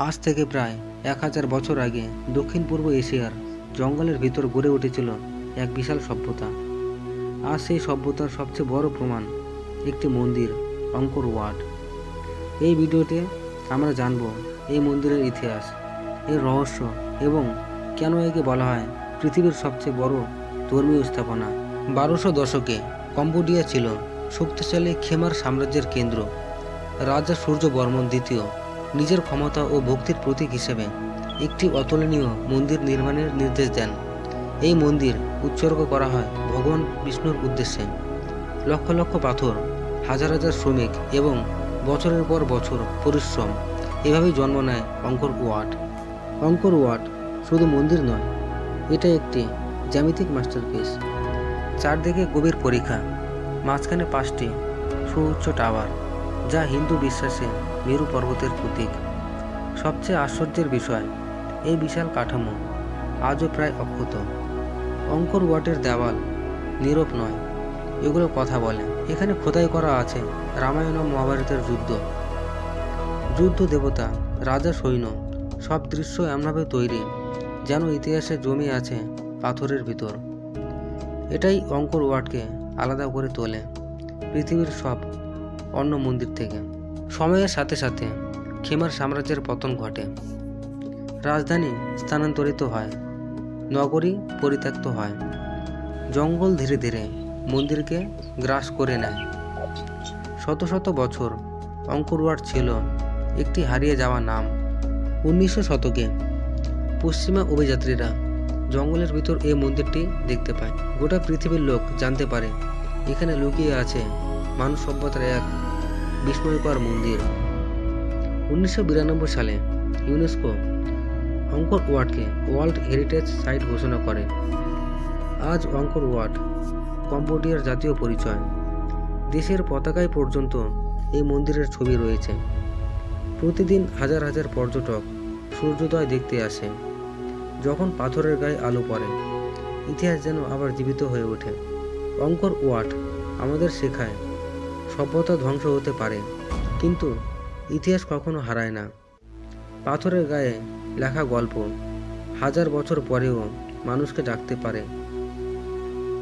আজ থেকে প্রায় 1000 বছর আগে দক্ষিণ পূর্ব এশিয়ার জঙ্গলের ভিতর গড়ে উঠেছিল এক বিশাল সভ্যতা। আজ সেই সভ্যতার সবচেয়ে বড় প্রমাণ একটি মন্দির, অঙ্কর ওয়াট। এই ভিডিওতে আমরা জানব এই মন্দিরের ইতিহাস, এর রহস্য এবং কেন একে বলা হয় পৃথিবীর সবচেয়ে বড় ধর্মীয় স্থাপনা। 1200 দশকে কম্বোডিয়া ছিল শক্তিশালী খেমার সাম্রাজ্যের কেন্দ্র। রাজা সূর্যবর্মন দ্বিতীয় নিজের ক্ষমতা ও ভক্তির প্রতীক হিসেবে একটি অতুলনীয় মন্দির নির্মাণের নির্দেশ দেন। এই মন্দির উৎসর্গ করা হয় ভগবান বিষ্ণুর উদ্দেশ্যে। লক্ষ লক্ষ পাথর, হাজার হাজার শ্রমিক এবং বছরের পর বছর পরিশ্রম, এভাবেই জন্ম নেয় অঙ্কর ওয়াট। অঙ্কর ওয়াট শুধু মন্দির নয়, এটা একটি জ্যামিতিক মাস্টারপিস। চারদিকে গভীর পরিখা, মাঝখানে 5টি সুউচ্চ টাওয়ার, যা হিন্দু বিশ্বাসে মেরু পর্বতের প্রতীক। সবচেয়ে আশ্চর্যের বিষয়, এই বিশাল কাঠামো আজও প্রায় অক্ষত। অঙ্কর ওয়াটের দেওয়াল নীরব নয়, এগুলো কথা বলে। এখানে খোদাই করা আছে রামায়ণ ও মহাভারতের যুদ্ধ দেবতা, রাজা, সৈন্য, সব দৃশ্য এমনভাবে তৈরি যেন ইতিহাসে জমে আছে পাথরের ভিতর। এটাই অঙ্কর ওয়াটকে আলাদা করে তোলে পৃথিবীর সব অন্য মন্দির থেকে। সময়ের সাথে সাথে খেমার সাম্রাজ্যের পতন ঘটে, রাজধানী স্থানান্তরিত হয়, নগরী পরিত্যক্ত হয়, জঙ্গল ধীরে ধীরে মন্দিরকে গ্রাস করে নেয়। শত শত বছর অঙ্কর ওয়াট ছিল একটি হারিয়ে যাওয়া নাম। 1900 শতকে পশ্চিমা অভিযাত্রীরা জঙ্গলের ভিতর এই মন্দিরটি দেখতে পায়। গোটা পৃথিবীর লোক জানতে পারে এখানে লুকিয়ে আছে মানব সভ্যতার এক বিস্ময়কর মন্দির। 1992 সালে ইউনেস্কো অঙ্কর ওয়াটকে ওয়ার্ল্ড হেরিটেজ সাইট ঘোষণা করে। আজ অঙ্কর ওয়াট কম্বোডিয়ার জাতীয় পরিচয়। দেশের পতাকায় পর্যন্ত এই মন্দিরের ছবি রয়েছে। প্রতিদিন হাজার হাজার পর্যটক সূর্যোদয় দেখতে আসে। যখন পাথরের গায়ে আলো পড়ে, ইতিহাস যেন আবার জীবিত হয়ে ওঠে। অঙ্কর ওয়াট আমাদের শেখায় সভ্যতা ধ্বংস হতে পারে, কিন্তু ইতিহাস কখনো হারায় না। পাথরের গায়ে লেখা গল্প হাজার বছর পরেও মানুষকে ডাকতে পারে